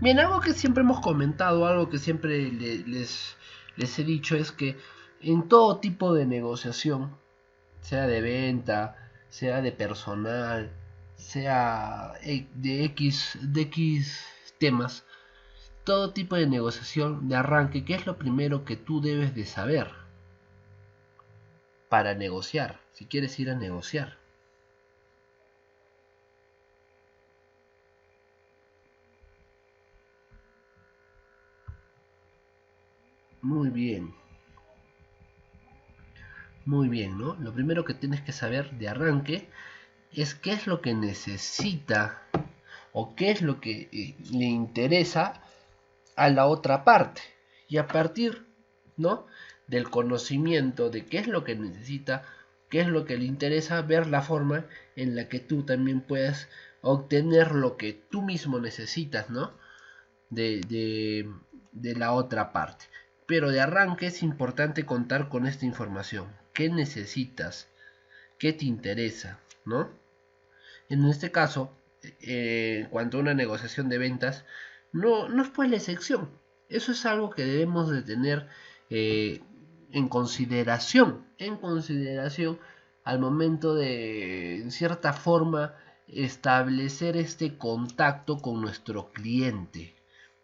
Bien, algo que siempre hemos comentado, algo que siempre les he dicho es que en todo tipo de negociación, sea de venta, sea de personal, sea de X temas, todo tipo de negociación de arranque, ¿qué es lo primero que tú debes de saber para negociar? Si quieres ir a negociar. Muy bien, muy bien, ¿no? Lo primero que tienes que saber de arranque es qué es lo que necesita o qué es lo que le interesa a la otra parte. Y a partir, ¿no?, del conocimiento de qué es lo que necesita, qué es lo que le interesa, ver la forma en la que tú también puedes obtener lo que tú mismo necesitas, ¿no? De la otra parte. Pero de arranque es importante contar con esta información. ¿Qué necesitas? ¿Qué te interesa? ¿No? En este caso, en cuanto a una negociación de ventas, no fue la excepción. Eso es algo que debemos de tener eh, en consideración al momento de, en cierta forma, establecer este contacto con nuestro cliente,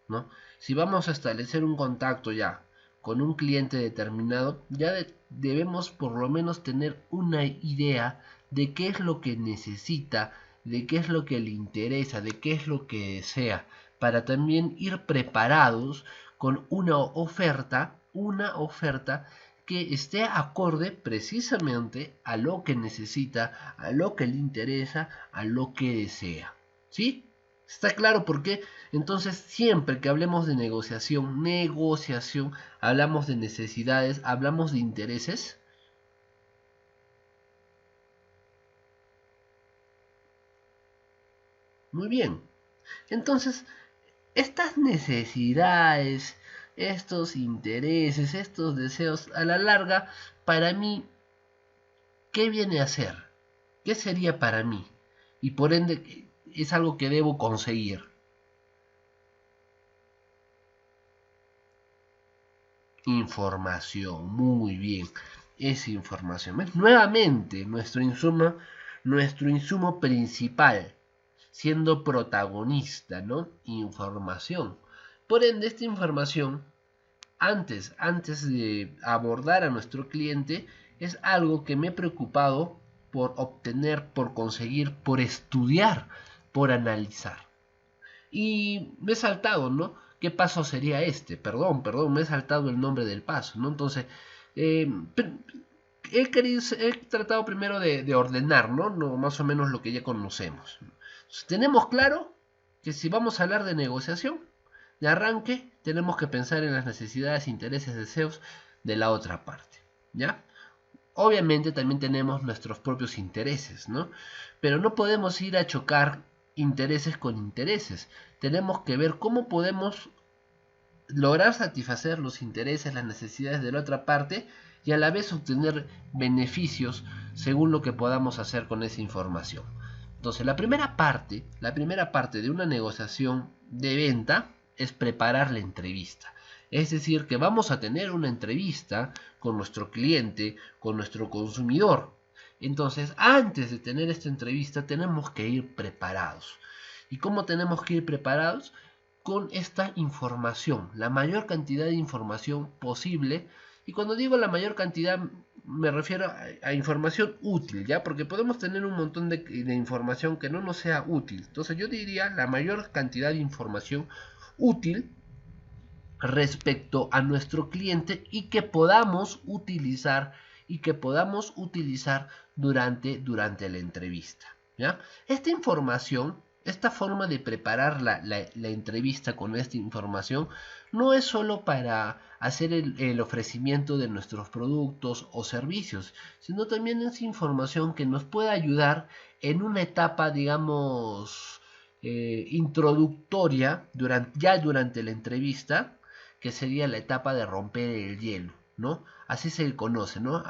¿no? Si vamos a establecer un contacto ya con un cliente determinado, ya debemos por lo menos tener una idea de qué es lo que necesita, de qué es lo que le interesa, de qué es lo que desea, para también ir preparados con una oferta que esté acorde precisamente a lo que necesita, a lo que le interesa, a lo que desea. ¿Sí? ¿Está claro por qué? Entonces, siempre que hablemos de negociación, hablamos de necesidades, hablamos de intereses. Muy bien. Entonces, estas necesidades, estos intereses, estos deseos, a la larga, para mí, ¿qué viene a ser? ¿Qué sería para mí? Y por ende, es algo que debo conseguir. Información, muy bien. Es información. ¿Ves? Nuevamente, nuestro insumo principal, siendo protagonista, ¿no? Información. Por ende, esta información, antes de abordar a nuestro cliente, es algo que me he preocupado por obtener, por conseguir, por estudiar, por analizar. Y me he saltado, ¿no? ¿Qué paso sería este? Perdón, me he saltado el nombre del paso, ¿no? Entonces, eh, he tratado primero de ordenar, ¿no? ¿no? Más o menos lo que ya conocemos. Entonces, tenemos claro que si vamos a hablar de negociación, de arranque, tenemos que pensar en las necesidades, intereses, deseos de la otra parte, ¿ya? Obviamente también tenemos nuestros propios intereses, ¿no? Pero no podemos ir a chocar intereses con intereses. Tenemos que ver cómo podemos lograr satisfacer los intereses, las necesidades de la otra parte y a la vez obtener beneficios según lo que podamos hacer con esa información. Entonces, la primera parte de una negociación de venta es preparar la entrevista. Es decir, que vamos a tener una entrevista con nuestro cliente, con nuestro consumidor. Entonces, antes de tener esta entrevista, tenemos que ir preparados. ¿Y cómo tenemos que ir preparados? Con esta información, la mayor cantidad de información posible. Y cuando digo la mayor cantidad, me refiero a información útil, ¿ya? Porque podemos tener un montón de información que no nos sea útil. Entonces yo diría la mayor cantidad de información útil respecto a nuestro cliente y que podamos utilizar durante la entrevista, ¿ya? Esta información, esta forma de preparar la entrevista con esta información no es solo para hacer el ofrecimiento de nuestros productos o servicios, sino también es información que nos puede ayudar en una etapa, digamos, introductoria, ya durante la entrevista, que sería la etapa de romper el hielo, ¿no? Así se conoce, ¿no?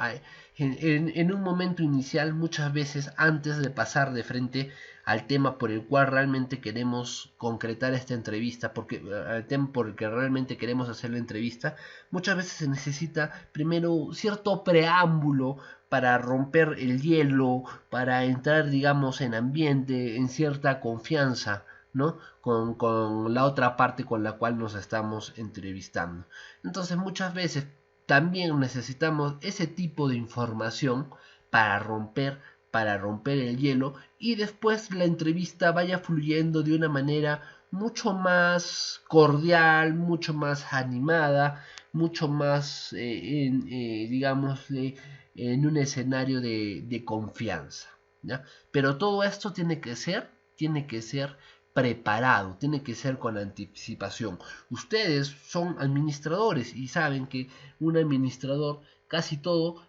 En un momento inicial, muchas veces antes de pasar de frente al tema por el cual realmente queremos concretar esta entrevista, porque al tema por el que realmente queremos hacer la entrevista, muchas veces se necesita primero cierto preámbulo para romper el hielo, para entrar, digamos, en ambiente, en cierta confianza, ¿no? Con la otra parte con la cual nos estamos entrevistando. Entonces muchas veces también necesitamos ese tipo de información para romper el hielo y después la entrevista vaya fluyendo de una manera mucho más cordial, mucho más animada, mucho más, digámosle, en un escenario de confianza, ¿ya? Pero todo esto tiene que ser preparado, tiene que ser con anticipación. Ustedes son administradores y saben que un administrador casi todo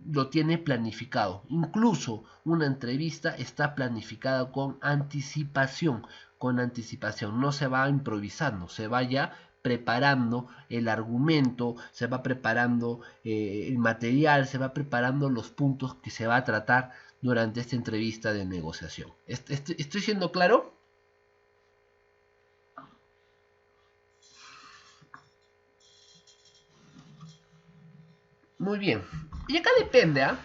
lo tiene planificado. Incluso una entrevista está planificada con anticipación, con anticipación. No se va improvisando, se va ya preparando el argumento, se va preparando el material, se va preparando los puntos que se va a tratar durante esta entrevista de negociación. ¿Estoy siendo claro? Muy bien. Y acá depende, ¿ah?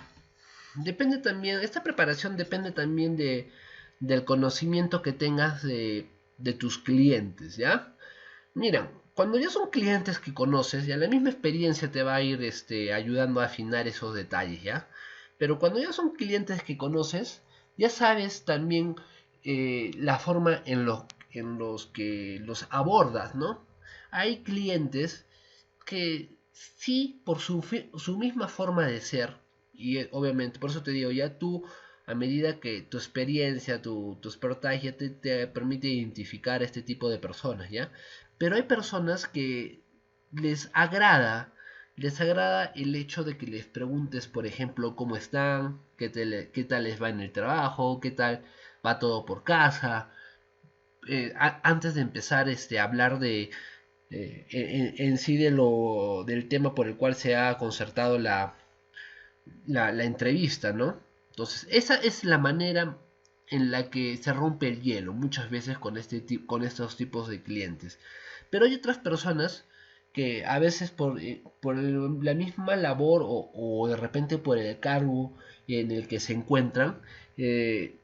Depende también, esta preparación depende también del conocimiento que tengas de tus clientes, ¿ya? Mira, cuando ya son clientes que conoces, ya la misma experiencia te va a ir ayudando a afinar esos detalles, ¿ya? Pero cuando ya son clientes que conoces, ya sabes también la forma en los que los abordas, ¿no? Hay clientes que sí, por su misma forma de ser, y obviamente, por eso te digo, ya tú, a medida que tu experiencia, tu expertise ya te permite identificar este tipo de personas, ¿ya? Pero hay personas que les agrada, les agrada el hecho de que les preguntes, por ejemplo, cómo están, qué tal les va en el trabajo, qué tal va todo por casa, antes de empezar a hablar en sí del tema por el cual se ha concertado la entrevista, ¿no? Entonces, esa es la manera en la que se rompe el hielo muchas veces con estos tipos de clientes. Pero hay otras personas que a veces por la misma labor o de repente por el cargo en el que se encuentran,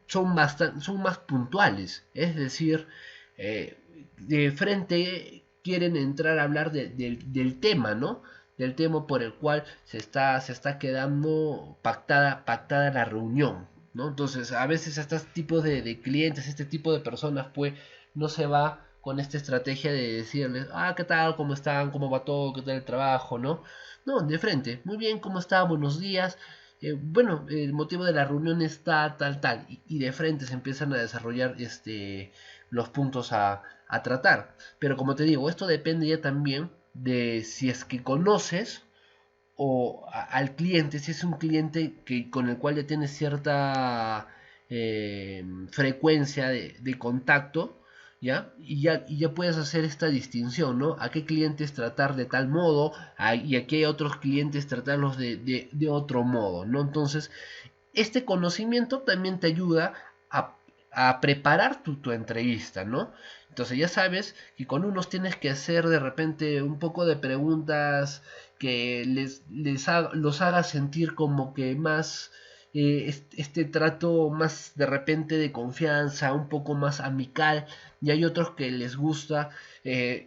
son más puntuales. Es decir, de frente quieren entrar a hablar del tema, ¿no? Del tema por el cual se está quedando pactada la reunión, ¿no? Entonces, a veces estos tipos de clientes, este tipo de personas, pues, no se va con esta estrategia de decirles, ¿qué tal? ¿Cómo están? ¿Cómo va todo? ¿Qué tal el trabajo? ¿No? No, de frente, muy bien, ¿cómo está? Buenos días. Bueno, el motivo de la reunión está tal, y de frente se empiezan a desarrollar los puntos a tratar. Pero como te digo, esto depende ya también de si es que conoces al cliente, si es un cliente con el cual ya tienes cierta frecuencia de contacto, ¿ya? Y ya puedes hacer esta distinción, ¿no? A qué clientes tratar de tal modo y a qué otros clientes tratarlos de otro modo, ¿no? Entonces, este conocimiento también te ayuda a preparar tu entrevista, ¿no? Entonces ya sabes que con unos tienes que hacer de repente un poco de preguntas que los haga sentir como que más este trato más de repente de confianza, un poco más amical, y hay otros que les gusta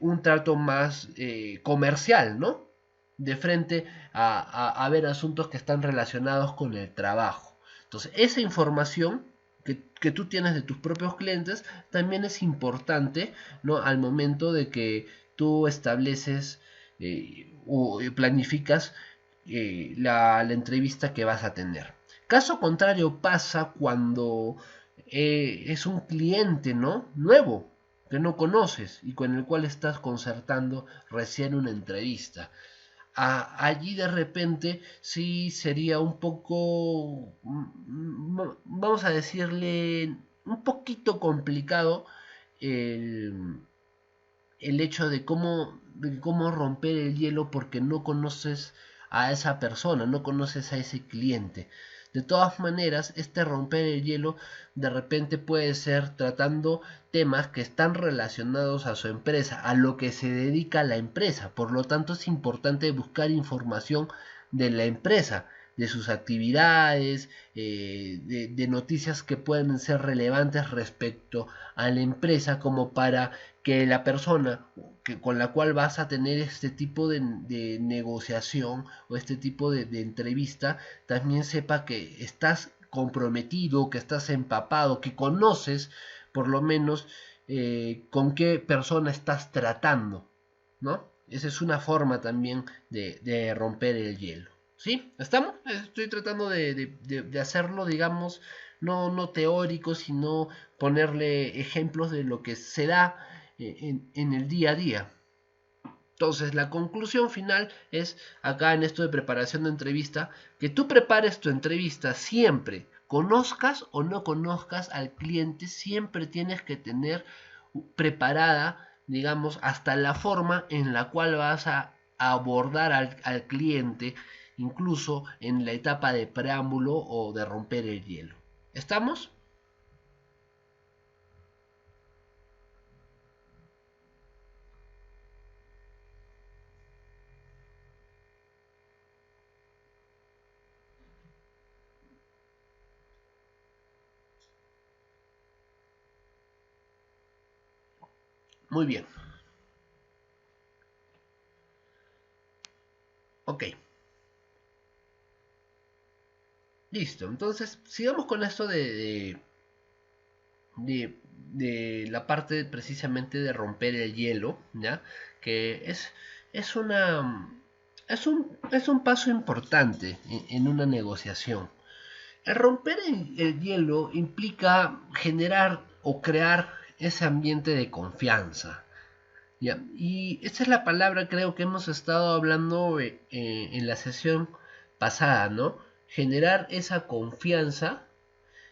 un trato más comercial, ¿no? De frente a ver asuntos que están relacionados con el trabajo. Entonces, esa información que tú tienes de tus propios clientes también es importante, ¿no? Al momento de que tú estableces o planificas la entrevista que vas a tener. Caso contrario pasa cuando es un cliente, ¿no? Nuevo, que no conoces y con el cual estás concertando recién una entrevista. Allí de repente sí sería un poco, vamos a decirle, un poquito complicado el, el hecho de cómo romper el hielo porque no conoces a esa persona, no conoces a ese cliente. De todas maneras, este romper el hielo de repente puede ser tratando temas que están relacionados a su empresa, a lo que se dedica la empresa. Por lo tanto, es importante buscar información de la empresa, de sus actividades, de noticias que pueden ser relevantes respecto a la empresa, como para que la persona con la cual vas a tener este tipo de negociación o este tipo de entrevista también sepa que estás comprometido, que estás empapado, que conoces por lo menos con qué persona estás tratando, ¿no? Esa es una forma también de romper el hielo. ¿Sí? ¿Estamos? Estoy tratando de hacerlo, digamos, no teórico, sino ponerle ejemplos de lo que se da en el día a día. Entonces, la conclusión final es, acá en esto de preparación de entrevista, que tú prepares tu entrevista siempre, conozcas o no conozcas al cliente, siempre tienes que tener preparada, digamos, hasta la forma en la cual vas a abordar al cliente, incluso en la etapa de preámbulo o de romper el hielo. ¿Estamos? Muy bien. Ok. Listo. Entonces, sigamos con esto de la parte precisamente de romper el hielo, ¿ya? Que es una... es un paso importante en una negociación. El romper el hielo implica generar o crear ese ambiente de confianza. ¿Ya? Y esa es la palabra creo que hemos estado hablando en la sesión pasada, ¿no? Generar esa confianza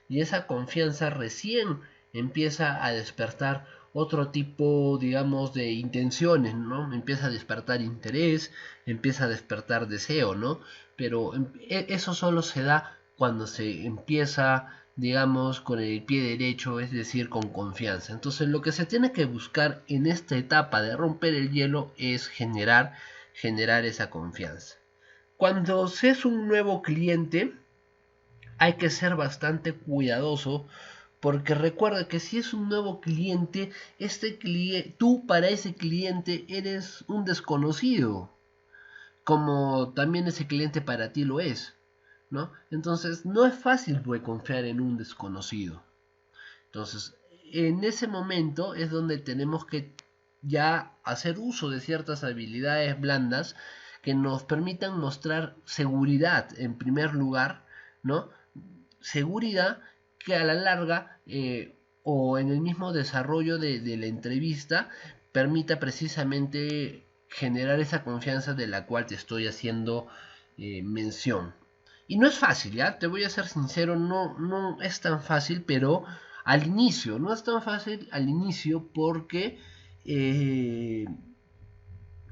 y esa confianza recién empieza a despertar otro tipo, digamos, de intenciones, ¿no? Empieza a despertar interés, empieza a despertar deseo, ¿no? Pero eso solo se da cuando se empieza, digamos, con el pie derecho, es decir, con confianza. Entonces, lo que se tiene que buscar en esta etapa de romper el hielo es generar esa confianza. Cuando se es un nuevo cliente, hay que ser bastante cuidadoso porque recuerda que si es un nuevo cliente, tú para ese cliente eres un desconocido, como también ese cliente para ti lo es, ¿no? Entonces no es fácil pues, confiar en un desconocido. Entonces, en ese momento es donde tenemos que ya hacer uso de ciertas habilidades blandas que nos permitan mostrar seguridad en primer lugar, ¿no? Seguridad que a la larga o en el mismo desarrollo de la entrevista permita precisamente generar esa confianza de la cual te estoy haciendo mención. Y no es fácil, ¿ya? Te voy a ser sincero, no es tan fácil, pero al inicio, no es tan fácil al inicio porque eh,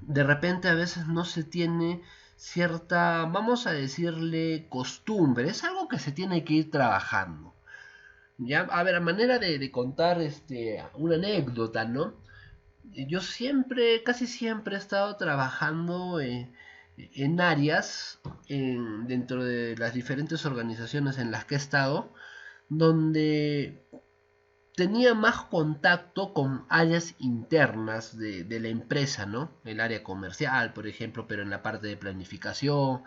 de repente a veces no se tiene cierta, vamos a decirle, costumbre. Es algo que se tiene que ir trabajando. Ya, a ver, a manera de contar una anécdota, ¿no? Yo siempre, casi siempre he estado trabajando en áreas dentro de las diferentes organizaciones en las que he estado, donde tenía más contacto con áreas internas de la empresa, ¿no? El área comercial, por ejemplo, pero en la parte de planificación,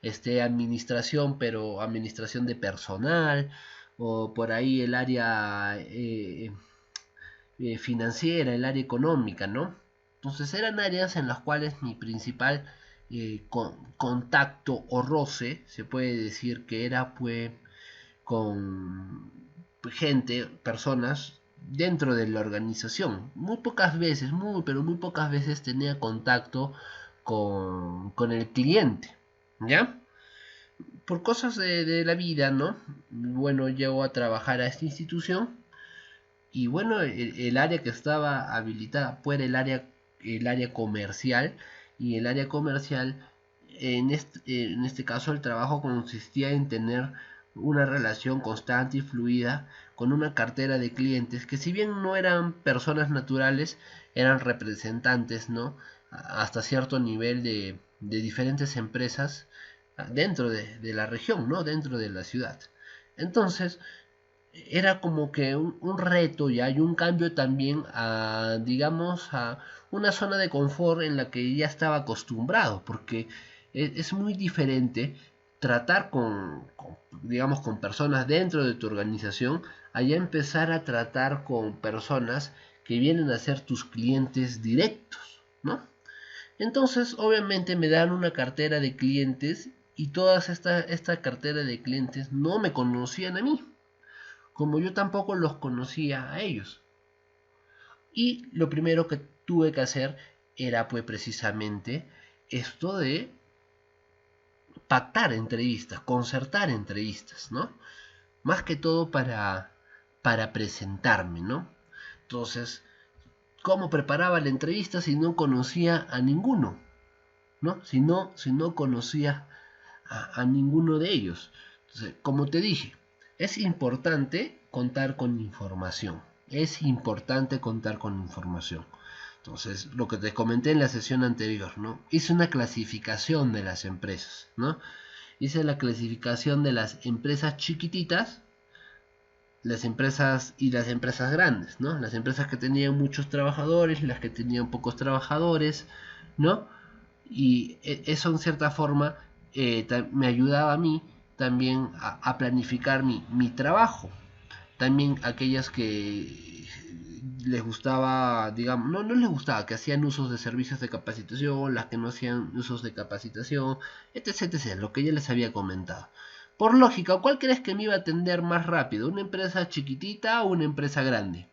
administración, pero administración de personal, o por ahí el área financiera, el área económica, ¿no? Entonces eran áreas en las cuales mi principal contacto o roce, se puede decir que era pues con gente, personas dentro de la organización. Muy pocas veces, pero muy pocas veces tenía contacto con el cliente, ¿ya? Por cosas de la vida, ¿no? Bueno, llego a trabajar a esta institución y bueno, el área que estaba habilitada fue el área comercial y el área comercial en este caso el trabajo consistía en tener una relación constante y fluida con una cartera de clientes que, si bien no eran personas naturales, eran representantes, ¿no? Hasta cierto nivel de diferentes empresas dentro de la región, ¿no? Dentro de la ciudad. Entonces, era como que un reto ya y un cambio también a, digamos, a una zona de confort en la que ya estaba acostumbrado, porque es muy diferente tratar digamos, con personas dentro de tu organización, allá empezar a tratar con personas que vienen a ser tus clientes directos, ¿no? Entonces, obviamente me dan una cartera de clientes y toda esta cartera de clientes no me conocían a mí, como yo tampoco los conocía a ellos. Y lo primero que tuve que hacer era pues precisamente esto de pactar entrevistas, concertar entrevistas, ¿no? Más que todo para presentarme, ¿no? Entonces, ¿cómo preparaba la entrevista si no conocía a ninguno? ¿No? Si no conocía a ninguno de ellos. Entonces, como te dije, es importante contar con información. Es importante contar con información. Entonces, lo que te comenté en la sesión anterior, ¿no? Hice una clasificación de las empresas, ¿no? Hice la clasificación de las empresas chiquititas, las empresas y las empresas grandes, ¿no? Las empresas que tenían muchos trabajadores, las que tenían pocos trabajadores, ¿no? Y eso en cierta forma me ayudaba a mí también a planificar mi trabajo. También aquellas que les gustaba, digamos, no les gustaba, que hacían usos de servicios de capacitación, las que no hacían usos de capacitación, etc, lo que ya les había comentado. Por lógica, ¿cuál crees que me iba a atender más rápido? ¿Una empresa chiquitita o una empresa grande?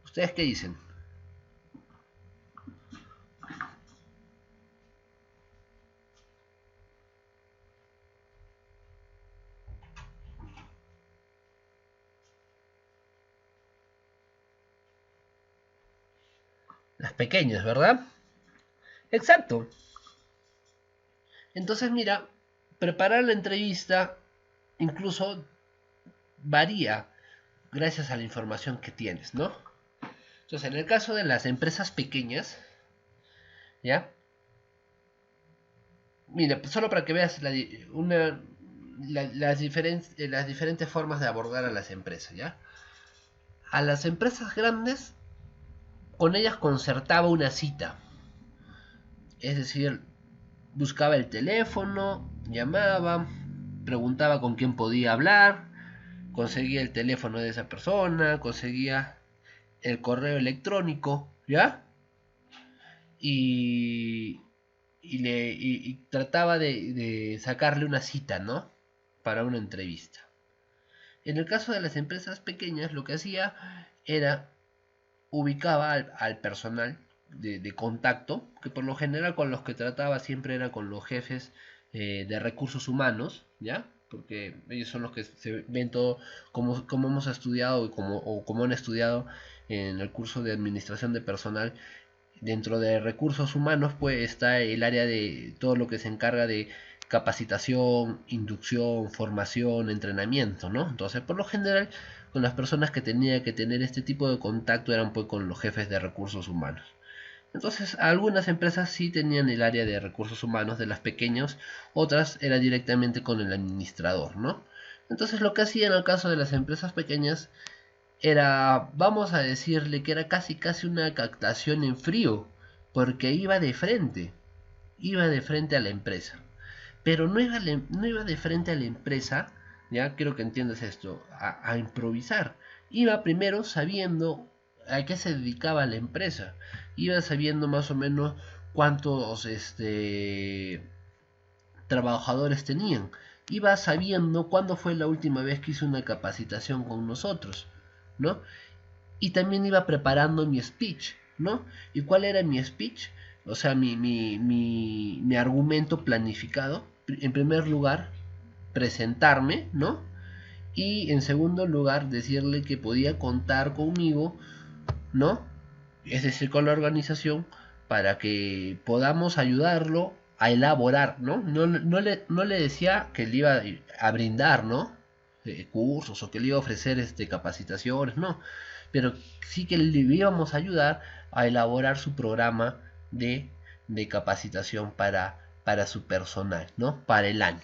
¿Ustedes qué dicen? Las pequeñas, ¿verdad? Exacto. Entonces, mira, preparar la entrevista incluso varía gracias a la información que tienes, ¿no? Entonces, en el caso de las empresas pequeñas, ¿ya? Mira, solo para que veas las diferentes formas de abordar a las empresas, ¿ya? A las empresas grandes, con ellas concertaba una cita. Es decir, buscaba el teléfono, llamaba, preguntaba con quién podía hablar, conseguía el teléfono de esa persona, conseguía el correo electrónico, ¿ya? Y, y trataba de sacarle una cita, ¿no? Para una entrevista. En el caso de las empresas pequeñas, lo que hacía era ubicaba al personal de contacto, que por lo general con los que trataba siempre era con los jefes de recursos humanos, ¿ya? Porque ellos son los que se ven todo como hemos estudiado o como han estudiado en el curso de administración de personal. Dentro de recursos humanos pues está el área de todo lo que se encarga de capacitación, inducción, formación, entrenamiento, ¿no? Entonces, por lo general, con las personas que tenía que tener este tipo de contacto eran pues con los jefes de recursos humanos. Entonces, algunas empresas sí tenían el área de recursos humanos de las pequeñas, otras era directamente con el administrador, ¿no? Entonces, lo que hacía en el caso de las empresas pequeñas era, vamos a decirle que era casi una captación en frío, porque iba de frente a la empresa, pero no iba de frente a la empresa, ya quiero que entiendas esto, a improvisar, iba primero sabiendo a qué se dedicaba la empresa, iba sabiendo más o menos cuántos trabajadores tenían, iba sabiendo cuándo fue la última vez que hizo una capacitación con nosotros, ¿no? Y también iba preparando mi speech, ¿no? ¿Y cuál era mi speech? o sea, mi argumento planificado. En primer lugar, presentarme, ¿no? Y en segundo lugar, decirle que podía contar conmigo, ¿no? Es decir, con la organización, para que podamos ayudarlo a elaborar, ¿no? No le decía que le iba a brindar, ¿no? Cursos o que le iba a ofrecer capacitaciones, no. Pero sí que le íbamos a ayudar a elaborar su programa de, de capacitación para su personal, ¿no? Para el año,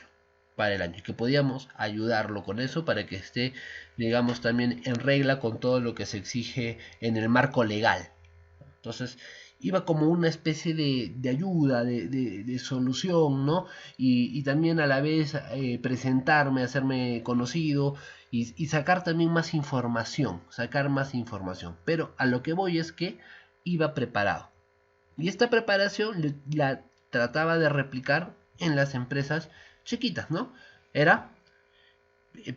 que podíamos ayudarlo con eso para que esté, digamos, también en regla con todo lo que se exige en el marco legal. Entonces iba como una especie de ayuda, de solución, ¿no? Y también a la vez presentarme, hacerme conocido y sacar también sacar más información. Pero a lo que voy es que iba preparado. Y esta preparación la trataba de replicar en las empresas chiquitas, ¿no? Era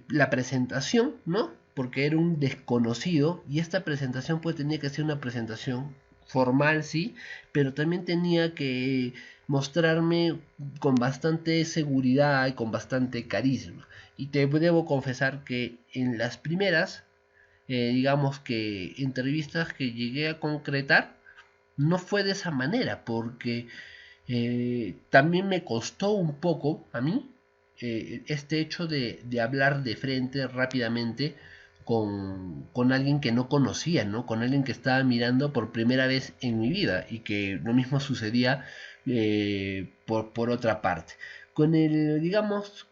la presentación, ¿no? Porque era un desconocido y esta presentación pues tenía que ser una presentación formal, sí, pero también tenía que mostrarme con bastante seguridad y con bastante carisma. Y te debo confesar que en las primeras, digamos que entrevistas que llegué a concretar, no fue de esa manera, porque también me costó un poco a mí este hecho de hablar de frente rápidamente con alguien que no conocía, ¿no? Con alguien que estaba mirando por primera vez en mi vida y que lo mismo sucedía por otra parte. Con el, digamos,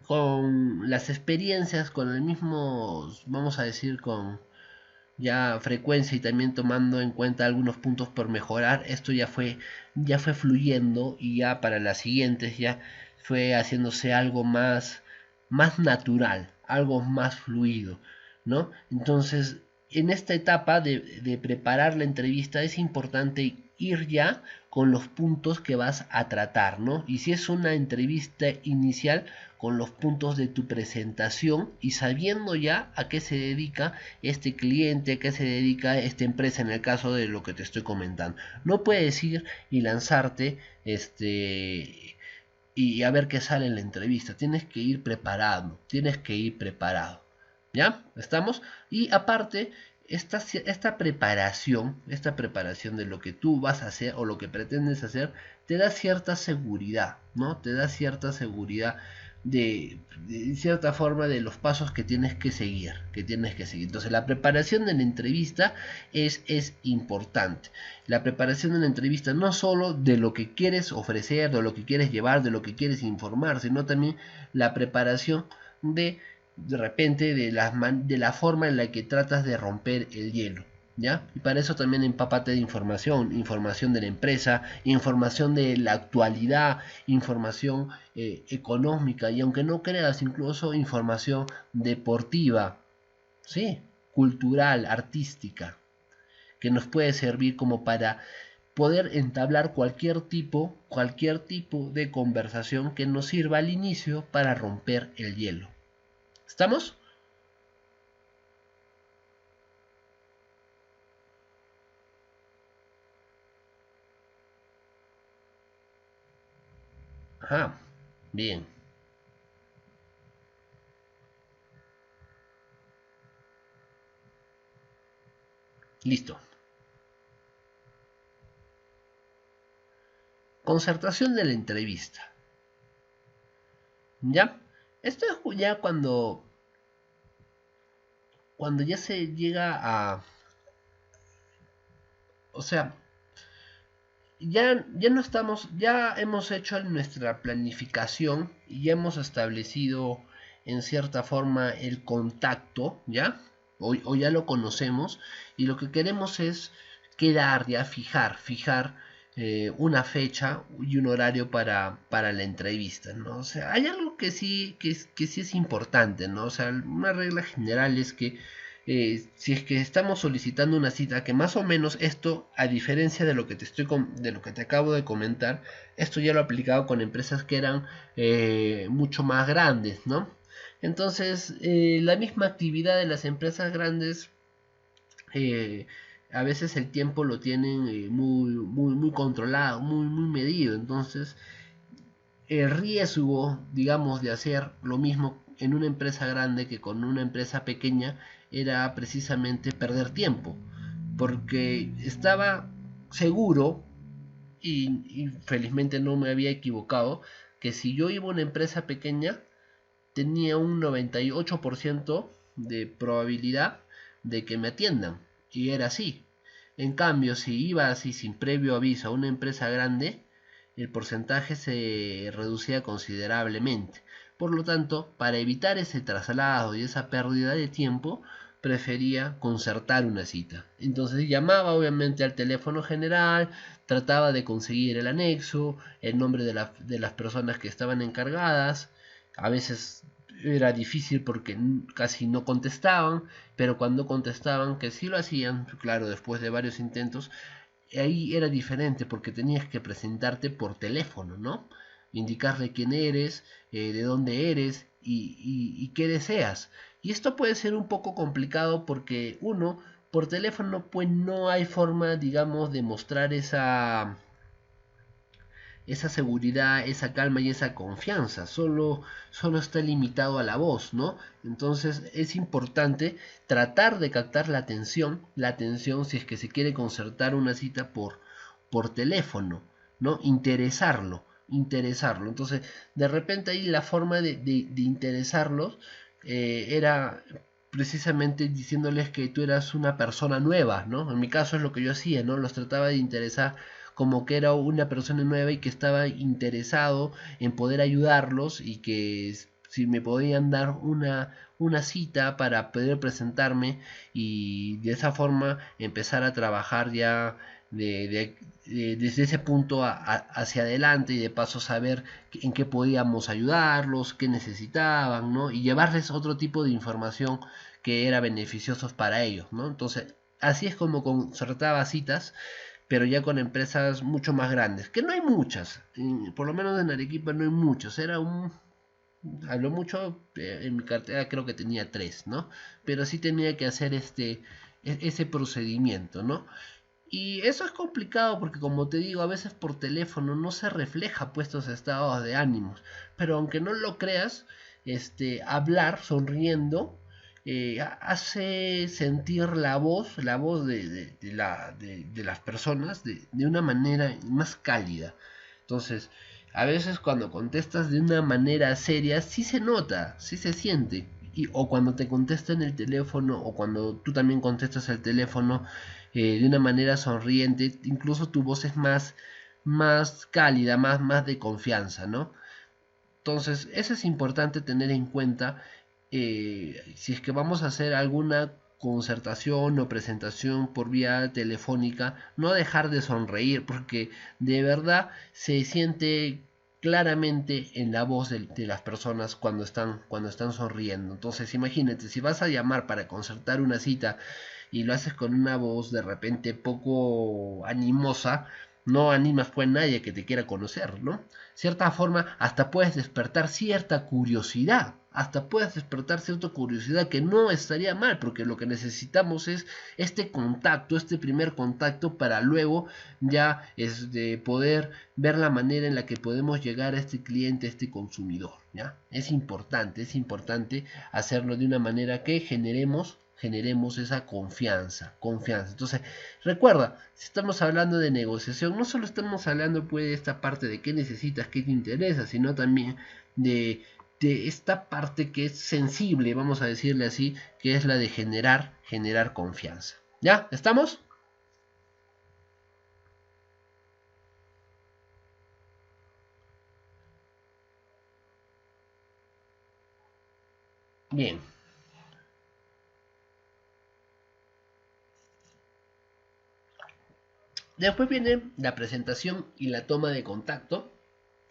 con las experiencias, con el mismo, vamos a decir, con ya frecuencia y también tomando en cuenta algunos puntos por mejorar, esto ya fue fluyendo y ya para las siguientes ya fue haciéndose algo más natural, algo más fluido, ¿no? Entonces, en esta etapa de preparar la entrevista es importante ir ya con los puntos que vas a tratar, ¿no? Y si es una entrevista inicial, con los puntos de tu presentación y sabiendo ya a qué se dedica este cliente, a qué se dedica esta empresa en el caso de lo que te estoy comentando. No puedes ir y lanzarte y a ver qué sale en la entrevista. Tienes que ir preparado, tienes que ir preparado. ¿Ya? ¿Estamos? Y aparte, esta preparación de lo que tú vas a hacer o lo que pretendes hacer, te da cierta seguridad, ¿no? Te da cierta seguridad de cierta forma de los pasos que tienes que seguir. Entonces, la preparación de la entrevista es importante. La preparación de la entrevista no solo de lo que quieres ofrecer, de lo que quieres llevar, de lo que quieres informar, sino también la preparación de repente de la forma en la que tratas de romper el hielo. ¿Ya? Y para eso también empápate de información de la empresa, información de la actualidad, información económica y aunque no creas, incluso información deportiva, ¿sí? Cultural, artística, que nos puede servir como para poder entablar cualquier tipo de conversación que nos sirva al inicio para romper el hielo. ¿Estamos? Ajá, bien, listo. Concertación de la entrevista. ¿Ya? Esto es ya cuando ya se llega o sea, ya no estamos, ya hemos hecho nuestra planificación y ya hemos establecido en cierta forma el contacto, ¿ya? O ya lo conocemos y lo que queremos es quedar, ya fijar una fecha y un horario para la entrevista, ¿no? O sea, hay algo que sí es importante, ¿no? O sea, una regla general es que si es que estamos solicitando una cita, que más o menos esto, a diferencia de lo que te acabo de comentar, esto ya lo he aplicado con empresas que eran mucho más grandes, ¿no? Entonces, la misma actividad de las empresas grandes, eh, a veces el tiempo lo tienen muy controlado, muy medido. Entonces, el riesgo, digamos, de hacer lo mismo en una empresa grande que con una empresa pequeña era precisamente perder tiempo, porque estaba seguro y felizmente no me había equivocado, que si yo iba a una empresa pequeña tenía un 98% de probabilidad de que me atiendan, y era así. En cambio, si iba así sin previo aviso a una empresa grande, el porcentaje se reducía considerablemente. Por lo tanto, para evitar ese traslado y esa pérdida de tiempo, prefería concertar una cita. Entonces llamaba obviamente al teléfono general, trataba de conseguir el anexo, el nombre de las personas que estaban encargadas. A veces era difícil porque casi no contestaban, pero cuando contestaban, que sí lo hacían, claro, después de varios intentos, ahí era diferente porque tenías que presentarte por teléfono, ¿no? Indicarle quién eres, de dónde eres y qué deseas. Y esto puede ser un poco complicado porque uno, por teléfono, pues no hay forma, digamos, de mostrar esa seguridad, esa calma y esa confianza. Solo está limitado a la voz, ¿no? Entonces es importante tratar de captar la atención si es que se quiere concertar una cita por teléfono, ¿no? Interesarlo. Entonces, de repente ahí la forma de interesarlos era precisamente diciéndoles que tú eras una persona nueva, ¿no? En mi caso es lo que yo hacía, ¿no? Los trataba de interesar como que era una persona nueva y que estaba interesado en poder ayudarlos y que si me podían dar una cita para poder presentarme y de esa forma empezar a trabajar ya desde ese punto hacia adelante y de paso saber en qué podíamos ayudarlos, qué necesitaban, ¿no? Y llevarles otro tipo de información que era beneficiosos para ellos, ¿no? Entonces, así es como concertaba citas, pero ya con empresas mucho más grandes, que no hay muchas, por lo menos en Arequipa no hay muchos, a lo mucho, en mi cartera creo que tenía tres, ¿no? Pero sí tenía que hacer ese procedimiento, ¿no? Y eso es complicado porque como te digo, a veces por teléfono no se refleja puestos estados de ánimos, pero aunque no lo creas, hablar sonriendo hace sentir la voz de las personas de una manera más cálida. Entonces, a veces cuando contestas de una manera seria, sí se nota, sí se siente. O cuando te contestan el teléfono, o cuando tú también contestas el teléfono de una manera sonriente, incluso tu voz es más cálida, más de confianza, ¿no? Entonces, eso es importante tener en cuenta si es que vamos a hacer alguna concertación o presentación por vía telefónica, no dejar de sonreír, porque de verdad se siente claramente en la voz de las personas cuando están sonriendo. Entonces, imagínate, si vas a llamar para concertar una cita y lo haces con una voz de repente poco animosa, no animas pues a nadie que te quiera conocer, ¿no? Cierta forma, hasta puedes despertar cierta curiosidad, que no estaría mal, porque lo que necesitamos es este contacto, este primer contacto, para luego ya poder ver la manera en la que podemos llegar a este cliente, a este consumidor, ¿ya? Es importante hacerlo de una manera que generemos esa confianza. Entonces, recuerda, si estamos hablando de negociación, no solo estamos hablando pues de esta parte de qué necesitas, qué te interesa, sino también de esta parte que es sensible, vamos a decirle así, que es la de generar confianza. ¿Ya? ¿Estamos? Bien. Después viene la presentación y la toma de contacto,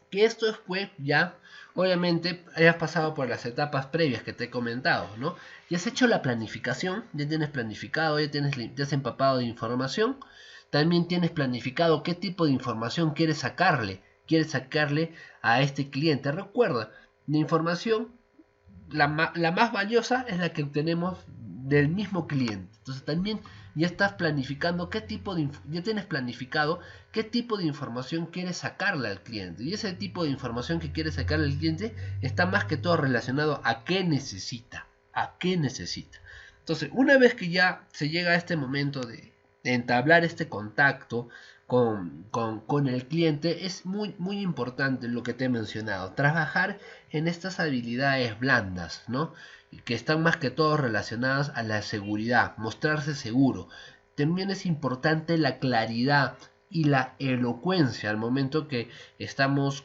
que esto es pues ya, obviamente, hayas pasado por las etapas previas que te he comentado, ¿no? Ya has hecho la planificación, ya tienes planificado, te has empapado de información, también tienes planificado qué tipo de información quieres sacarle a este cliente. Recuerda, la información la más valiosa es la que obtenemos del mismo cliente. Entonces también ya estás planificando ya tienes planificado qué tipo de información quieres sacarle al cliente. Y ese tipo de información que quieres sacarle al cliente está más que todo relacionado a qué necesita. A qué necesita. Entonces, una vez que ya se llega a este momento de entablar este contacto con el cliente, es muy importante lo que te he mencionado. Trabajar en estas habilidades blandas, ¿no? Que están más que todo relacionadas a la seguridad, mostrarse seguro. También es importante la claridad y la elocuencia al momento que estamos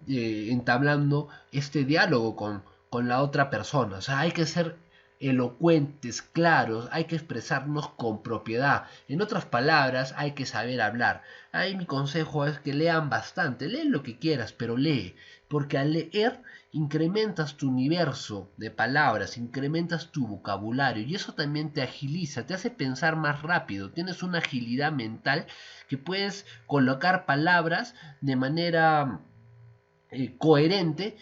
entablando este diálogo con la otra persona. O sea, hay que ser elocuentes, claros, hay que expresarnos con propiedad. En otras palabras, hay que saber hablar. Ahí mi consejo es que lean bastante, lee lo que quieras, pero lee, porque al leer incrementas tu universo de palabras, incrementas tu vocabulario y eso también te agiliza, te hace pensar más rápido, tienes una agilidad mental que puedes colocar palabras de manera coherente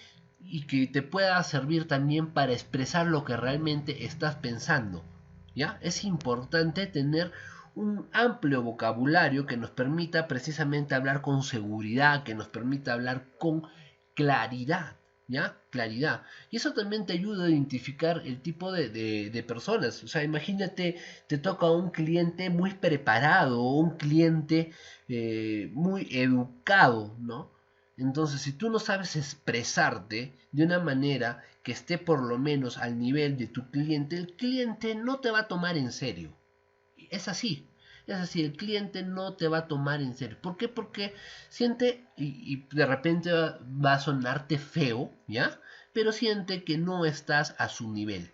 y que te pueda servir también para expresar lo que realmente estás pensando. ¿Ya? Es importante tener un amplio vocabulario que nos permita precisamente hablar con seguridad, que nos permita hablar con claridad. ¿Ya? Claridad. Y eso también te ayuda a identificar el tipo de personas. O sea, imagínate, te toca un cliente muy preparado, o un cliente muy educado, ¿no? Entonces, si tú no sabes expresarte de una manera que esté por lo menos al nivel de tu cliente, el cliente no te va a tomar en serio. Es así. Es así, el cliente no te va a tomar en serio. ¿Por qué? Porque siente, y de repente va a sonarte feo, ¿ya? Pero siente que no estás a su nivel.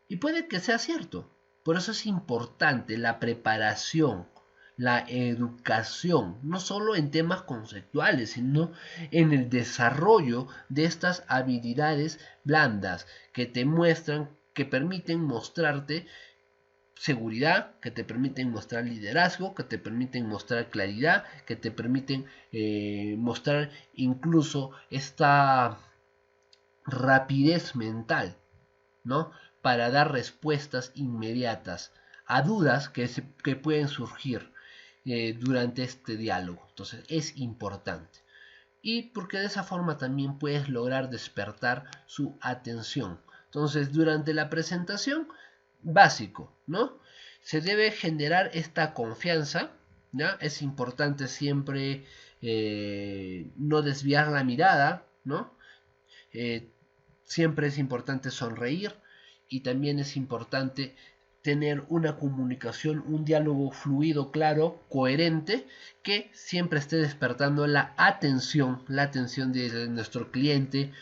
Y puede que sea cierto. Por eso es importante la preparación, la educación, no solo en temas conceptuales, sino en el desarrollo de estas habilidades blandas que te muestran, que permiten mostrarte seguridad, que te permiten mostrar liderazgo, que te permiten mostrar claridad, que te permiten mostrar incluso esta rapidez mental, ¿no? Para dar respuestas inmediatas a dudas que pueden surgir durante este diálogo. Entonces es importante. Y porque de esa forma también puedes lograr despertar su atención. Entonces durante la presentación, básico, ¿no? Se debe generar esta confianza, ¿ya? Es importante siempre no desviar la mirada, ¿no? Eh, Siempre es importante sonreír y también es importante tener una comunicación, un diálogo fluido, claro, coherente, que siempre esté despertando la atención de nuestro cliente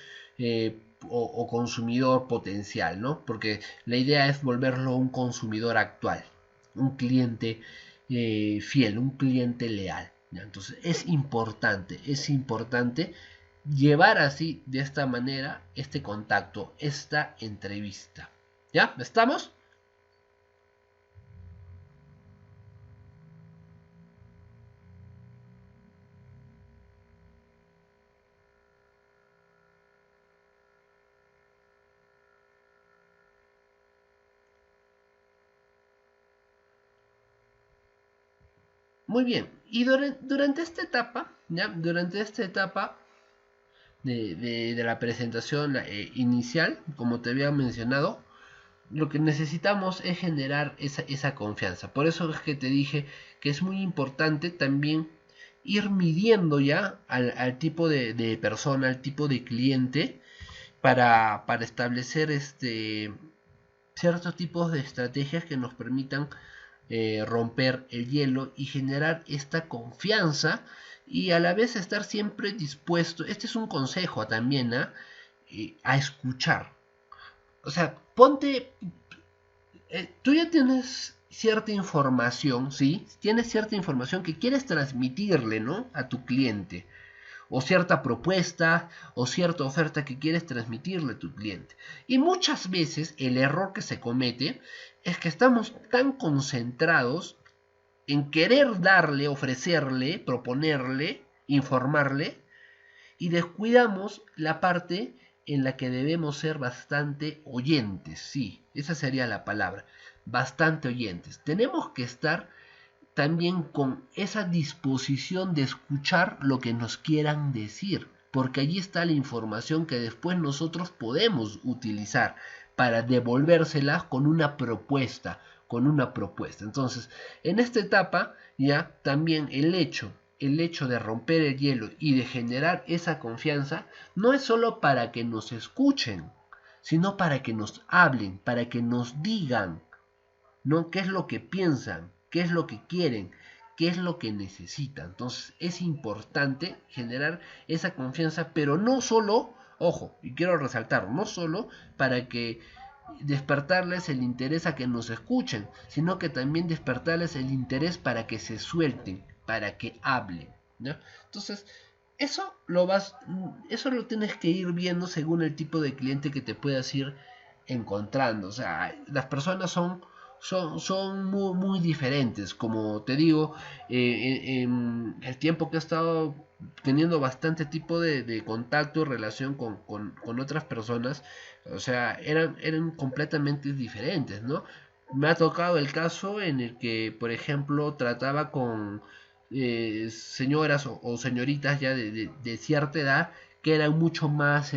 o consumidor potencial, ¿no? Porque la idea es volverlo un consumidor actual, un cliente fiel, un cliente leal. ¿Ya? Entonces es importante llevar así, de esta manera, este contacto, esta entrevista. ¿Ya? ¿Estamos? Muy bien. Y durante esta etapa, ¿ya? Durante esta etapa de la presentación inicial, como te había mencionado, lo que necesitamos es generar esa confianza. Por eso es que te dije que es muy importante también ir midiendo ya al tipo de persona, al tipo de cliente, para establecer ciertos tipos de estrategias que nos permitan romper el hielo y generar esta confianza y a la vez estar siempre dispuesto, este es un consejo también, a escuchar. O sea, ponte, tú ya tienes cierta información, ¿sí? Tienes cierta información que quieres transmitirle, ¿no? A tu cliente. O cierta propuesta o cierta oferta que quieres transmitirle a tu cliente. Y muchas veces el error que se comete es que estamos tan concentrados en querer darle, ofrecerle, proponerle, informarle, y descuidamos la parte en la que debemos ser bastante oyentes, sí, esa sería la palabra, bastante oyentes. Tenemos que estar también con esa disposición de escuchar lo que nos quieran decir, porque allí está la información que después nosotros podemos utilizar para devolvérselas con una propuesta, con una propuesta. Entonces, en esta etapa ya también el hecho de romper el hielo y de generar esa confianza no es solo para que nos escuchen, sino para que nos hablen, para que nos digan, ¿no? ¿Qué es lo que piensan? ¿Qué es lo que quieren? ¿Qué es lo que necesitan? Entonces es importante generar esa confianza, pero no solo, ojo, y quiero resaltar, no solo para que despertarles el interés a que nos escuchen, sino que también despertarles el interés para que se suelten, para que hablen, ¿no? Entonces, eso lo tienes que ir viendo según el tipo de cliente que te puedas ir encontrando. O sea, las personas son muy, muy diferentes. Como te digo, en el tiempo que he estado teniendo bastante tipo de contacto, relación con otras personas, o sea, eran completamente diferentes, ¿no? Me ha tocado el caso en el que, por ejemplo, trataba con señoras o señoritas ya de cierta edad que eran mucho más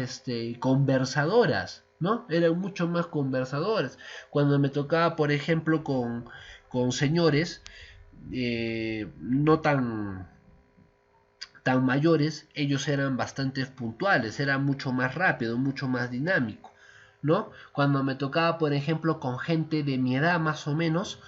conversadoras, ¿no? Eran mucho más conversadoras. Cuando me tocaba, por ejemplo, con señores no tan mayores, ellos eran bastante puntuales, era mucho más rápido, mucho más dinámico, ¿no? Cuando me tocaba, por ejemplo, con gente de mi edad más o menos,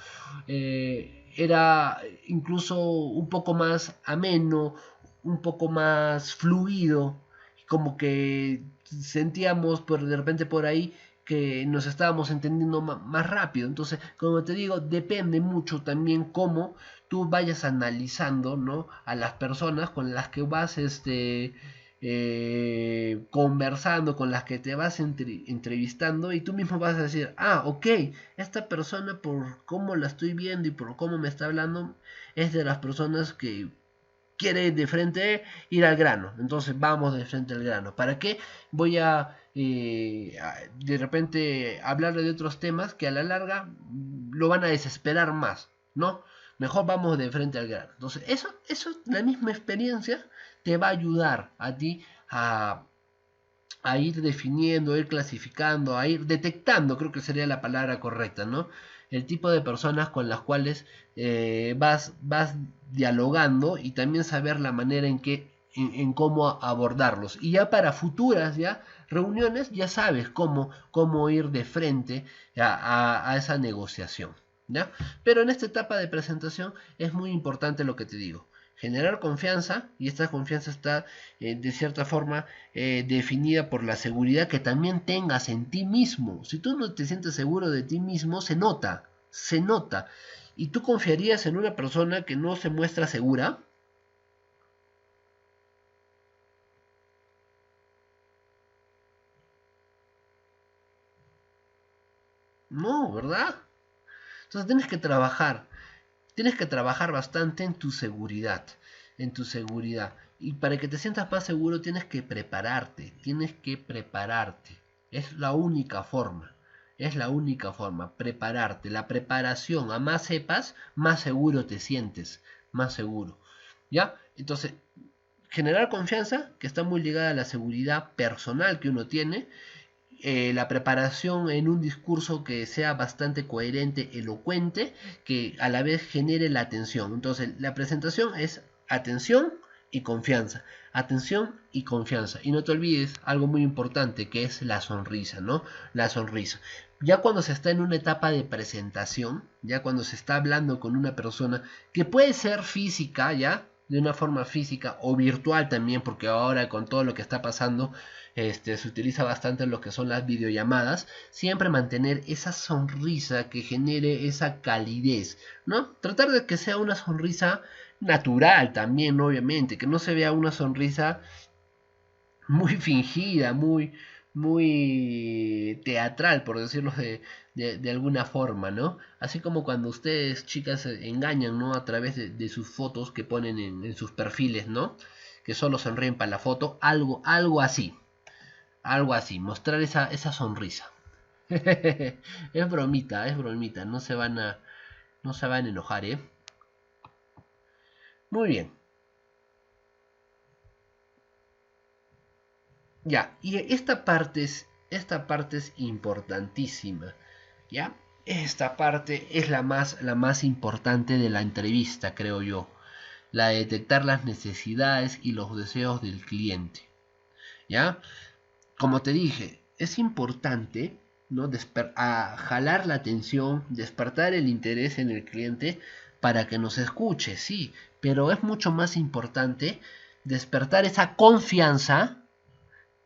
era incluso un poco más ameno, un poco más fluido, como que sentíamos de repente por ahí que nos estábamos entendiendo más rápido. Entonces, como te digo, depende mucho también cómo tú vayas analizando, ¿no? A las personas con las que vas conversando, con las que te vas entrevistando, y tú mismo vas a decir, ah, ok, esta persona por cómo la estoy viendo y por cómo me está hablando es de las personas que quiere de frente ir al grano. Entonces vamos de frente al grano. ¿Para qué voy de repente hablarle de otros temas que a la larga lo van a desesperar más? ¿No? Mejor vamos de frente al grano. Entonces la misma experiencia te va a ayudar a ti a ir definiendo, a ir clasificando, a ir detectando, creo que sería la palabra correcta, ¿no? El tipo de personas con las cuales vas dialogando, y también saber la manera en cómo abordarlos. Y ya para futuras reuniones ya sabes cómo ir de frente a esa negociación, ¿ya? Pero en esta etapa de presentación es muy importante lo que te digo. Generar confianza, y esta confianza está de cierta forma definida por la seguridad que también tengas en ti mismo. Si tú no te sientes seguro de ti mismo, se nota, se nota. ¿Y tú confiarías en una persona que no se muestra segura? No, ¿verdad? Entonces tienes que trabajar bastante en tu seguridad, en tu seguridad. Y para que te sientas más seguro tienes que prepararte. Es la única forma, es la única forma, prepararte. La preparación, a más sepas, más seguro te sientes, más seguro. ¿Ya? Entonces, generar confianza, que está muy ligada a la seguridad personal que uno tiene, la preparación en un discurso que sea bastante coherente, elocuente, que a la vez genere la atención. Entonces, la presentación es atención y confianza. Atención y confianza. Y no te olvides algo muy importante, que es la sonrisa, ¿no? La sonrisa. Ya cuando se está en una etapa de presentación, ya cuando se está hablando con una persona que puede ser física, ya, de una forma física o virtual también, porque ahora con todo lo que está pasando, se utiliza bastante lo que son las videollamadas, siempre mantener esa sonrisa que genere esa calidez, ¿no? Tratar de que sea una sonrisa natural también, obviamente, que no se vea una sonrisa muy fingida, muy teatral, por decirlo de alguna forma, ¿no? Así como cuando ustedes, chicas, se engañan, ¿no? A través de sus fotos que ponen en sus perfiles, ¿no? Que solo sonríen para la foto, algo así. Algo así, mostrar esa sonrisa. Es bromita, no se van a enojar, ¿eh? Muy bien. Ya, y esta parte es importantísima, ¿ya? Esta parte es la más importante de la entrevista, creo yo. La de detectar las necesidades y los deseos del cliente, ¿ya? Como te dije, es importante, ¿no? Jalar la atención, despertar el interés en el cliente para que nos escuche, sí, pero es mucho más importante despertar esa confianza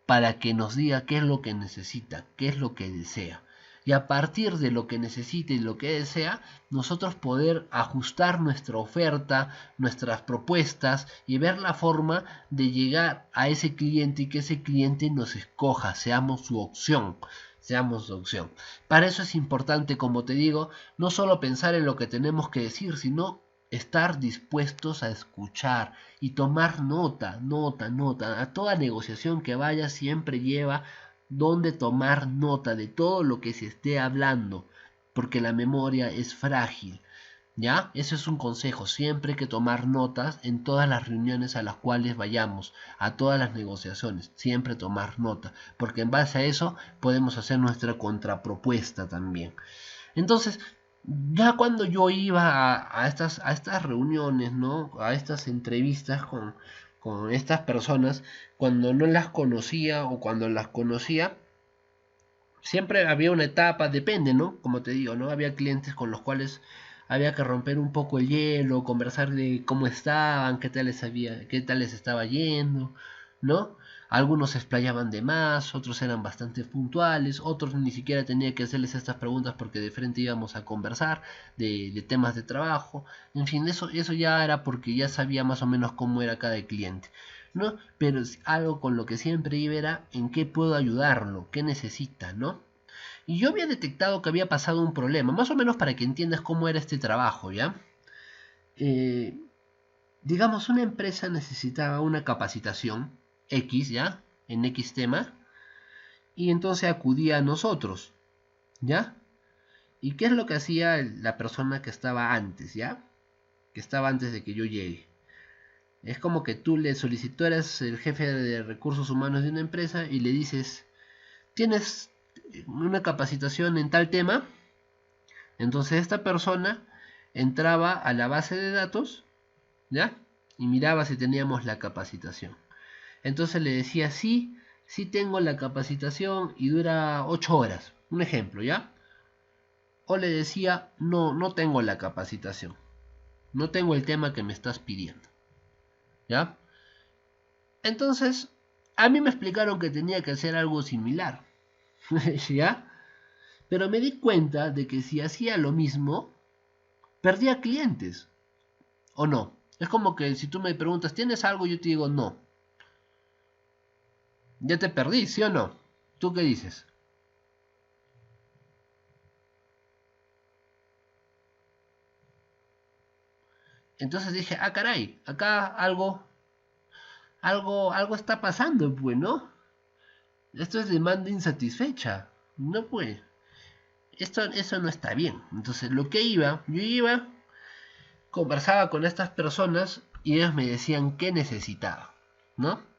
para que nos diga qué es lo que necesita, qué es lo que desea. Y a partir de lo que necesita y lo que desea, nosotros poder ajustar nuestra oferta, nuestras propuestas y ver la forma de llegar a ese cliente y que ese cliente nos escoja, seamos su opción. Seamos su opción. Para eso es importante, como te digo, no solo pensar en lo que tenemos que decir, sino estar dispuestos a escuchar y tomar nota. A toda negociación que vaya siempre lleva donde tomar nota de todo lo que se esté hablando, porque la memoria es frágil. ¿Ya? Ese es un consejo, siempre hay que tomar notas en todas las reuniones a las cuales vayamos, a todas las negociaciones, siempre tomar nota, porque en base a eso podemos hacer nuestra contrapropuesta también. Entonces, ya cuando yo iba a estas reuniones, ¿no? A estas entrevistas con estas personas, cuando no las conocía o cuando las conocía, siempre había una etapa, depende, ¿no? Como te digo, ¿no? Había clientes con los cuales había que romper un poco el hielo, conversar de cómo estaban, qué tal les estaba yendo, ¿no? Algunos se explayaban de más, otros eran bastante puntuales, otros ni siquiera tenía que hacerles estas preguntas porque de frente íbamos a conversar de temas de trabajo. En fin, eso ya era porque ya sabía más o menos cómo era cada cliente, ¿no? Pero es algo con lo que siempre iba era en qué puedo ayudarlo, qué necesita, ¿no? Y yo había detectado que había pasado un problema, más o menos para que entiendas cómo era este trabajo, ¿ya? Eh, digamos, una empresa necesitaba una capacitación X, ¿ya? En X tema, y entonces acudía a nosotros, ¿ya? ¿Y qué es lo que hacía la persona que estaba antes, ¿ya? Que estaba antes de que yo llegue. Es como que tú le solicitaras el jefe de recursos humanos de una empresa y le dices, ¿tienes una capacitación en tal tema? Entonces esta persona entraba a la base de datos, ¿ya? Y miraba si teníamos la capacitación. Entonces le decía, sí, sí tengo la capacitación y dura 8 horas. Un ejemplo, ¿ya? O le decía, no, no tengo la capacitación. No tengo el tema que me estás pidiendo. ¿Ya? Entonces, a mí me explicaron que tenía que hacer algo similar. ¿Ya? Pero me di cuenta de que si hacía lo mismo, perdía clientes. ¿O no? Es como que si tú me preguntas, ¿tienes algo? Yo te digo, no. Ya te perdí, ¿sí o no? ¿Tú qué dices? Entonces dije, ah, caray, acá algo está pasando, pues, ¿no? Esto es demanda insatisfecha. No, pues. Eso no está bien. Entonces, yo iba, conversaba con estas personas y ellos me decían qué necesitaba, ¿no?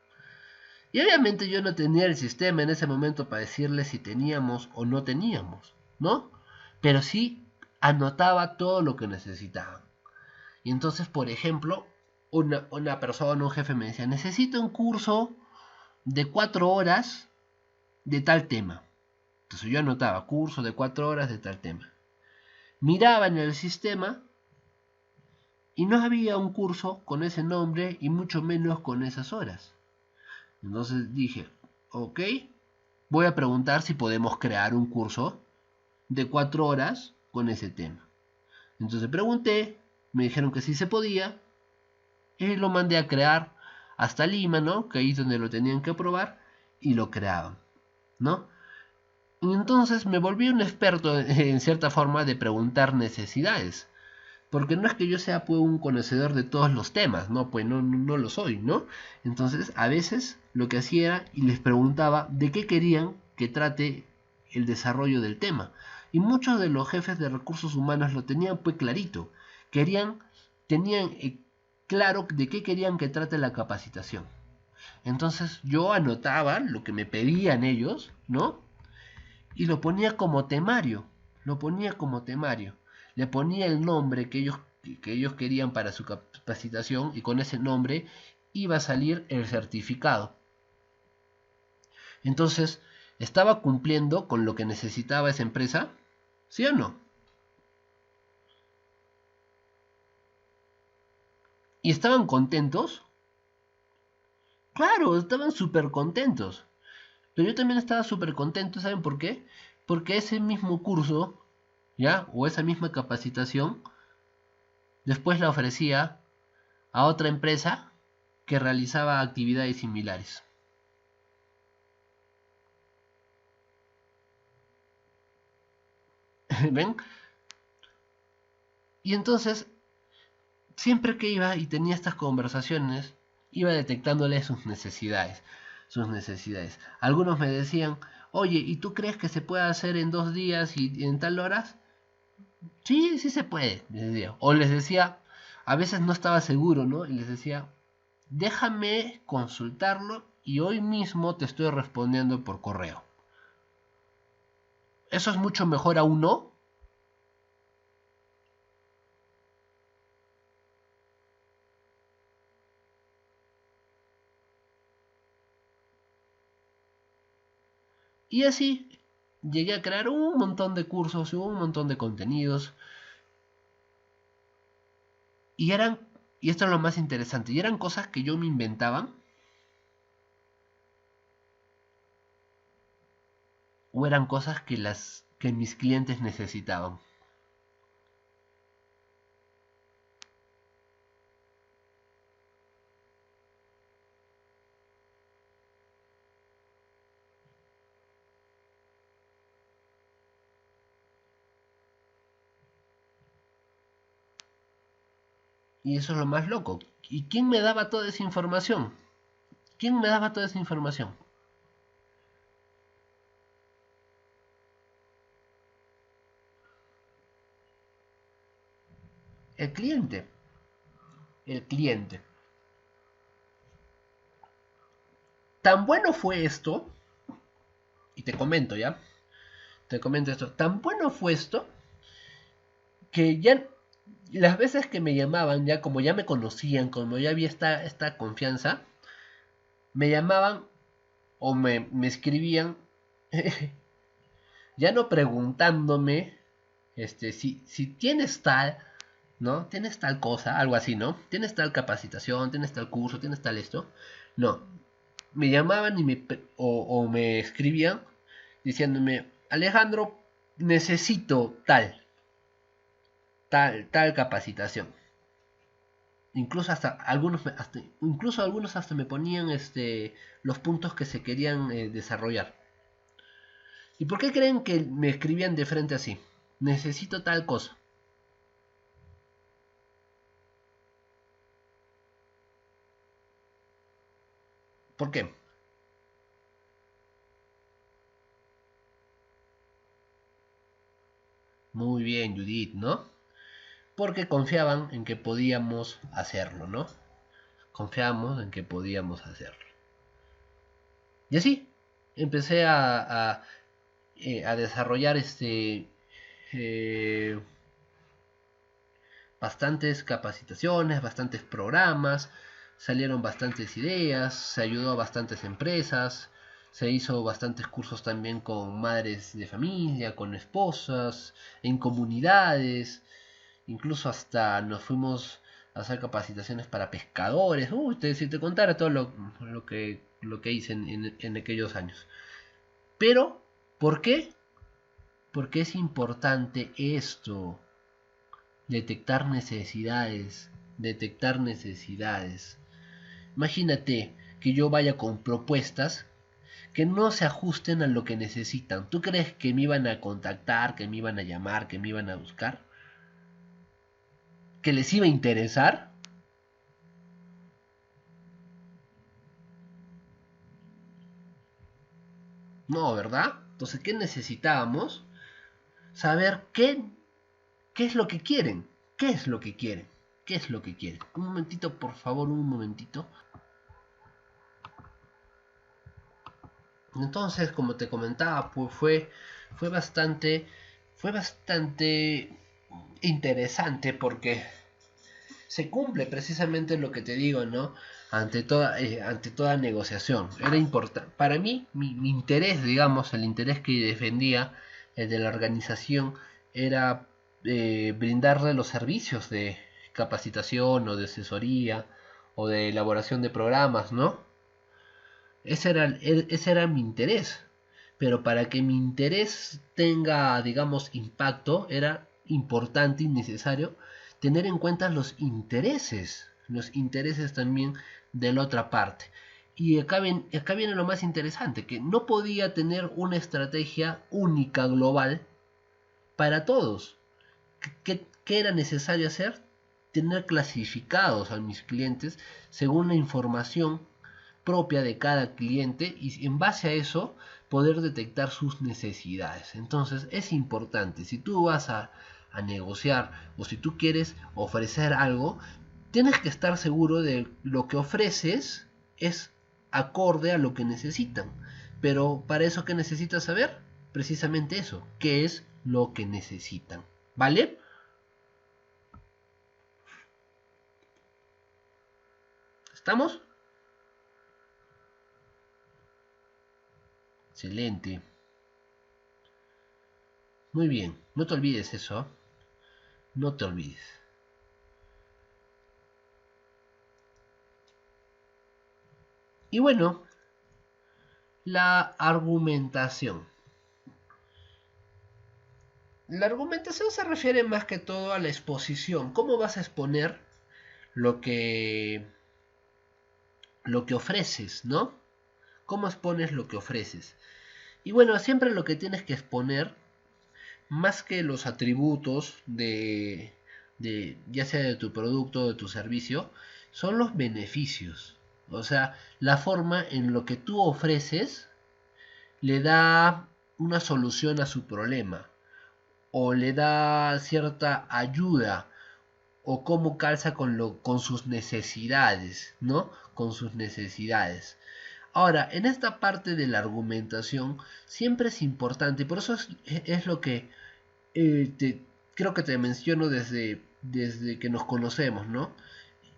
Y obviamente yo no tenía el sistema en ese momento para decirles si teníamos o no teníamos, ¿no? Pero sí anotaba todo lo que necesitaban. Y entonces, por ejemplo, una persona, un jefe me decía, necesito un curso de 4 horas de tal tema. Entonces yo anotaba curso de 4 horas de tal tema. Miraba en el sistema y no había un curso con ese nombre y mucho menos con esas horas. Entonces dije, ok, voy a preguntar si podemos crear un curso de 4 horas con ese tema. Entonces pregunté, me dijeron que sí se podía y lo mandé a crear hasta Lima, ¿no? Que ahí es donde lo tenían que probar y lo creaban, ¿no? Y entonces me volví un experto en cierta forma de preguntar necesidades. Porque no es que yo sea pues un conocedor de todos los temas, no, pues no lo soy, ¿no? Entonces, a veces lo que hacía era y les preguntaba de qué querían que trate el desarrollo del tema. Y muchos de los jefes de recursos humanos lo tenían pues clarito. Tenían claro de qué querían que trate la capacitación. Entonces yo anotaba lo que me pedían ellos, ¿no? Y lo ponía como temario. Lo ponía como temario. Le ponía el nombre que ellos querían para su capacitación y con ese nombre iba a salir el certificado. Entonces, ¿estaba cumpliendo con lo que necesitaba esa empresa? ¿Sí o no? ¿Y estaban contentos? Claro, estaban súper contentos. Pero yo también estaba súper contento, ¿saben por qué? Porque ese mismo curso, ¿ya? O esa misma capacitación, después la ofrecía a otra empresa que realizaba actividades similares. ¿Ven? Y entonces, siempre que iba y tenía estas conversaciones, iba detectándole sus necesidades. Sus necesidades. Algunos me decían, oye, ¿y tú crees que se puede hacer en 2 días y en tal horas? Sí, sí se puede, les decía. O les decía, a veces no estaba seguro, ¿no? Y les decía, déjame consultarlo y hoy mismo te estoy respondiendo por correo. Eso es mucho mejor a uno. Y así llegué a crear un montón de cursos, un montón de contenidos. Y eran, y esto es lo más interesante, y eran cosas que yo me inventaba o eran cosas que mis clientes necesitaban. Y eso es lo más loco. ¿Y quién me daba toda esa información? ¿Quién me daba toda esa información? El cliente. El cliente. Tan bueno fue esto, y te comento ya, te comento esto, tan bueno fue esto, que ya las veces que me llamaban, ya como ya me conocían, como ya había esta confianza, me llamaban o me escribían, ya no preguntándome, si tienes tal, ¿no? Tienes tal cosa, algo así, ¿no? Tienes tal capacitación, tienes tal curso, tienes tal esto. No, me llamaban o me escribían diciéndome, Alejandro, necesito tal capacitación. Incluso incluso algunos hasta me ponían los puntos que se querían desarrollar. ¿Y por qué creen que me escribían de frente así? Necesito tal cosa. ¿Por qué? Muy bien, Judith, ¿no? Porque confiaban en que podíamos hacerlo, ¿no? Confiamos en que podíamos hacerlo. Y así empecé a desarrollar eh, bastantes capacitaciones, bastantes programas, salieron bastantes ideas, se ayudó a bastantes empresas, se hizo bastantes cursos también con madres de familia, con esposas, en comunidades, incluso hasta nos fuimos a hacer capacitaciones para pescadores. Si te contara todo lo que hice en aquellos años. Pero, ¿por qué? Porque es importante esto, detectar necesidades, detectar necesidades. Imagínate que yo vaya con propuestas que no se ajusten a lo que necesitan. ¿Tú crees que me iban a contactar, que me iban a llamar, que me iban a buscar? que les iba a interesar. No, ¿verdad? Entonces, ¿qué necesitábamos? Saber qué es lo que quieren. ¿Qué es lo que quieren? ¿Qué es lo que quieren? Un momentito, por favor, un momentito. Entonces, como te comentaba, pues fue bastante interesante porque se cumple precisamente lo que te digo, ¿no? Ante toda negociación. Era importante. Para mí, mi interés, digamos, el interés que defendía, el de la organización, era brindarle los servicios de capacitación o de asesoría o de elaboración de programas, ¿no? Ese era mi interés. Pero para que mi interés tenga, digamos, impacto, era importante y necesario tener en cuenta los intereses también de la otra parte. Y acá viene lo más interesante, que no podía tener una estrategia única, global, para todos. ¿Qué era necesario hacer? Tener clasificados a mis clientes según la información propia de cada cliente y en base a eso poder detectar sus necesidades. Entonces es importante, si tú vas a negociar o si tú quieres ofrecer algo, tienes que estar seguro de lo que ofreces es acorde a lo que necesitan. Pero para eso, ¿qué necesitas saber? Precisamente eso, qué es lo que necesitan. ¿Vale? ¿Estamos? Excelente. Muy bien, no te olvides eso. No te olvides. Y bueno, la argumentación. La argumentación se refiere más que todo a la exposición. ¿Cómo vas a exponer lo que, lo que ofreces, ¿no? ¿Cómo expones lo que ofreces? Y bueno, siempre lo que tienes que exponer, más que los atributos de ya sea de tu producto o de tu servicio, son los beneficios. O sea, la forma en lo que tú ofreces le da una solución a su problema o le da cierta ayuda o cómo calza con sus necesidades, ¿no? Con sus necesidades. Ahora, en esta parte de la argumentación siempre es importante, y por eso es lo que creo que te menciono desde que nos conocemos, ¿no?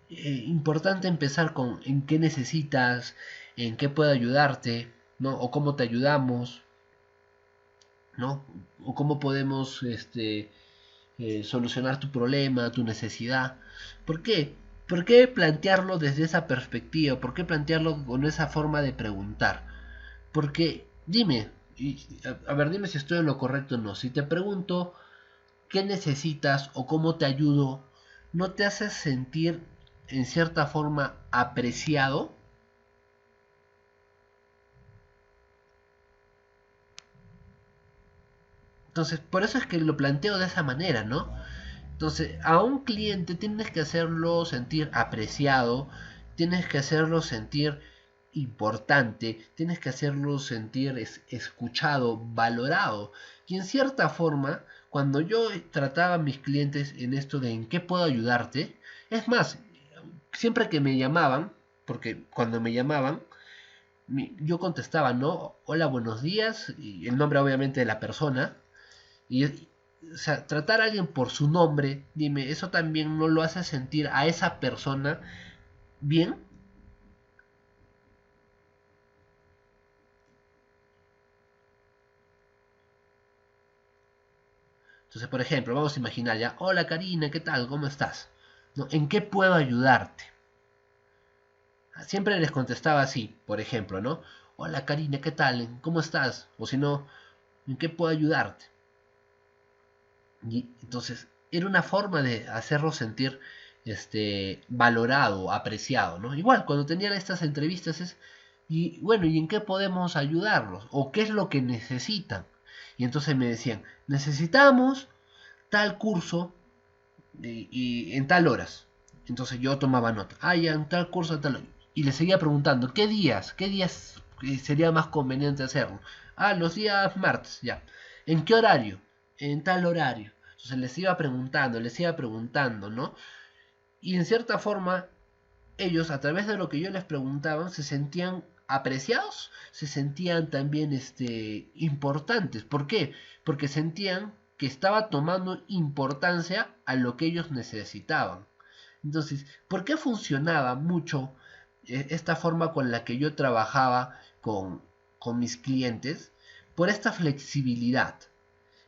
Importante empezar con en qué necesitas, en qué puedo ayudarte, ¿no? O cómo te ayudamos, ¿no? O cómo podemos solucionar tu problema, tu necesidad. ¿Por qué? ¿Por qué plantearlo desde esa perspectiva? ¿Por qué plantearlo con esa forma de preguntar? Porque dime, a ver, dime si estoy en lo correcto o no. Si te pregunto qué necesitas o cómo te ayudo, ¿no te haces sentir en cierta forma apreciado? Entonces, por eso es que lo planteo de esa manera, ¿no? Entonces, a un cliente tienes que hacerlo sentir apreciado, tienes que hacerlo sentir importante, tienes que hacerlo sentir escuchado, valorado. Y en cierta forma, cuando yo trataba a mis clientes en esto de en qué puedo ayudarte, es más, siempre que me llamaban, porque cuando me llamaban, yo contestaba, ¿no? Hola, buenos días, y el nombre obviamente de la persona, y, o sea, tratar a alguien por su nombre, dime, ¿eso también no lo hace sentir a esa persona bien? Entonces, por ejemplo, vamos a imaginar ya, hola Karina, ¿qué tal? ¿Cómo estás? ¿No? ¿En qué puedo ayudarte? Siempre les contestaba así, por ejemplo, ¿no? Hola Karina, ¿qué tal? ¿Cómo estás? O si no, ¿en qué puedo ayudarte? Y entonces, era una forma de hacerlo sentir valorado, apreciado, ¿no? Igual, cuando tenían estas entrevistas es, y bueno, ¿y en qué podemos ayudarlos? ¿O qué es lo que necesitan? Y entonces me decían, necesitamos tal curso y en tal horas. Entonces yo tomaba nota. Ah, ya en tal curso, tal hora. Y le seguía preguntando, ¿qué días sería más conveniente hacerlo? Ah, los días martes, ya. ¿En qué horario? En tal horario. Entonces les iba preguntando, ¿no? Y en cierta forma, ellos, a través de lo que yo les preguntaba, se sentían apreciados, se sentían también importantes. ¿Por qué? Porque sentían que estaba tomando importancia a lo que ellos necesitaban. Entonces, ¿por qué funcionaba mucho esta forma con la que yo trabajaba con mis clientes? Por esta flexibilidad.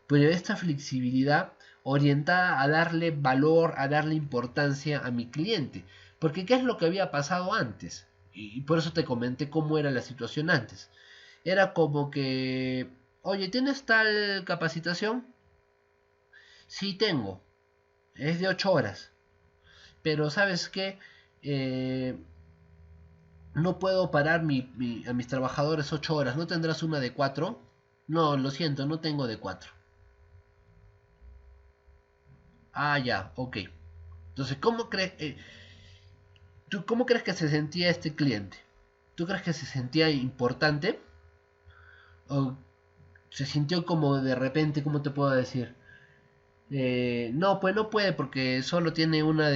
Pero esta flexibilidad orientada a darle valor, a darle importancia a mi cliente. Porque ¿qué es lo que había pasado antes? Y por eso te comenté cómo era la situación antes. Era como que, oye, ¿tienes tal capacitación? Sí, tengo. Es de 8 horas. Pero ¿sabes qué? Eh, no puedo parar a mis trabajadores 8 horas. ¿No tendrás una de 4? No, lo siento, no tengo de 4. Ah, ya, ok. Entonces, ¿tú cómo crees que se sentía este cliente? ¿Tú crees que se sentía importante? ¿O se sintió como de repente, cómo te puedo decir? No, pues no puede porque solo tiene una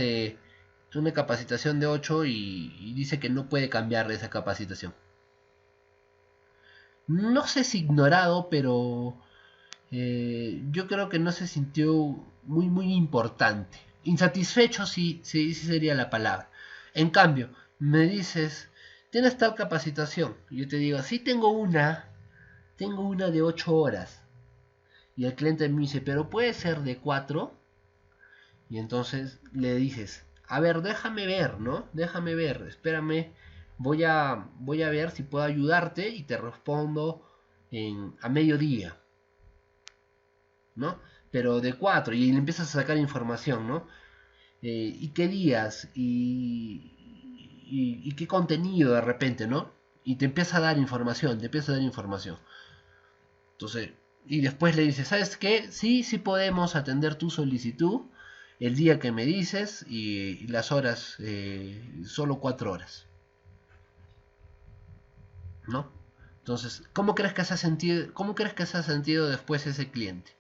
capacitación de 8 y dice que no puede cambiar esa capacitación. No sé si ignorado, pero yo creo que no se sintió muy importante. Insatisfecho sí sería la palabra. En cambio, me dices, ¿tienes tal capacitación? Y yo te digo, sí tengo una de 8 horas. Y el cliente me dice, pero puede ser de 4. Y entonces le dices, a ver, déjame ver, ¿no? Déjame ver, espérame, voy a ver si puedo ayudarte y te respondo a mediodía. ¿No? Pero de 4 y le empiezas a sacar información, ¿no? Y qué días y qué contenido de repente, ¿no? Y te empieza a dar información, te empieza a dar información. Entonces, y después le dices, ¿sabes qué? Sí podemos atender tu solicitud el día que me dices y las horas, solo 4 horas, ¿no? Entonces, cómo crees que se ha sentido después ese cliente?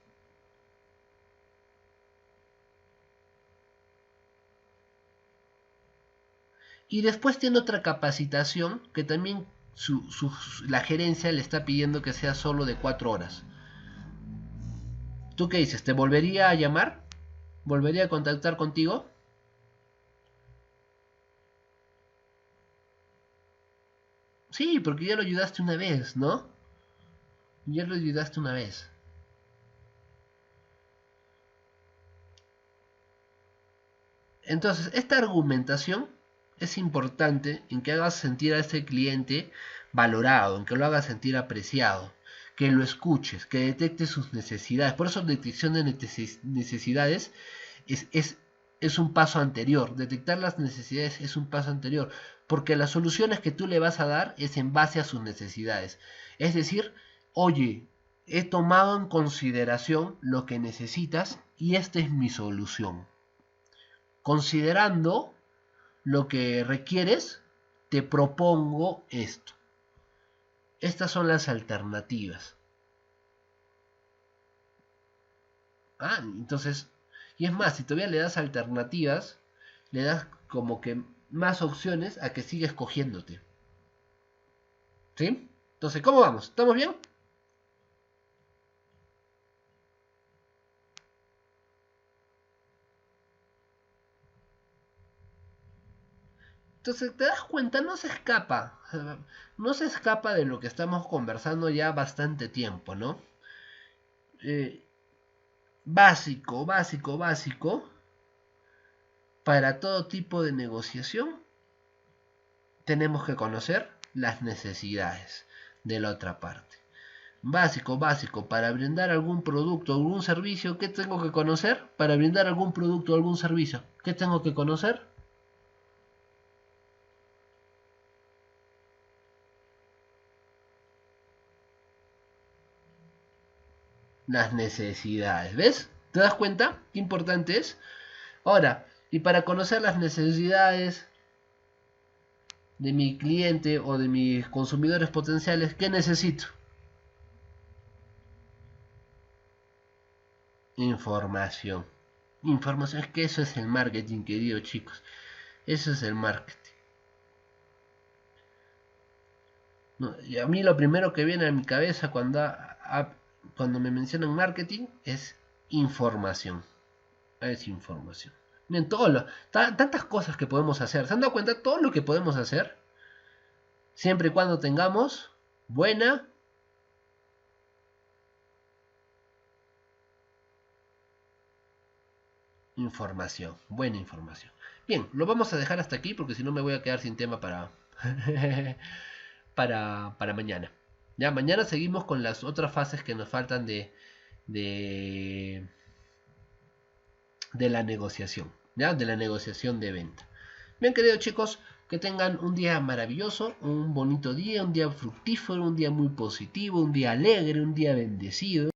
Y después tiene otra capacitación que también la gerencia le está pidiendo que sea solo de 4 horas. ¿Tú qué dices? ¿Te volvería a llamar? ¿Volvería a contactar contigo? Sí, porque ya lo ayudaste una vez, ¿no? Ya lo ayudaste una vez. Entonces, esta argumentación es importante en que hagas sentir a este cliente valorado, en que lo hagas sentir apreciado, que lo escuches, que detectes sus necesidades. Por eso detección de necesidades es, es, es un paso anterior. Detectar las necesidades es un paso anterior, porque las soluciones que tú le vas a dar es en base a sus necesidades. Es decir, oye, he tomado en consideración lo que necesitas y esta es mi solución. Considerando lo que requieres, te propongo esto. Estas son las alternativas. Ah, entonces, y es más, si todavía le das alternativas, le das como que más opciones a que siga escogiéndote. ¿Sí? Entonces, ¿cómo vamos? ¿Estamos bien? Entonces, te das cuenta, no se escapa de lo que estamos conversando ya bastante tiempo, ¿no? Eh, básico, para todo tipo de negociación tenemos que conocer las necesidades de la otra parte. Básico, para brindar algún producto o algún servicio, ¿qué tengo que conocer? Para brindar algún producto o algún servicio, ¿qué tengo que conocer? Las necesidades, ¿ves? ¿Te das cuenta? Qué importante es. Ahora, y para conocer las necesidades de mi cliente o de mis consumidores potenciales, ¿qué necesito? Información. Información, es que eso es el marketing, queridos chicos. Eso es el marketing. No, y a mí lo primero que viene a mi cabeza cuando me mencionan marketing es información. Es información. Miren, tantas cosas que podemos hacer. ¿Se han dado cuenta todo lo que podemos hacer? Siempre y cuando tengamos buena información. Buena información. Bien, lo vamos a dejar hasta aquí porque si no me voy a quedar sin tema para mañana. Ya, mañana seguimos con las otras fases que nos faltan de, de la negociación. ¿Ya? De la negociación de venta. Bien, queridos chicos, que tengan un día maravilloso, un bonito día, un día fructífero, un día muy positivo, un día alegre, un día bendecido.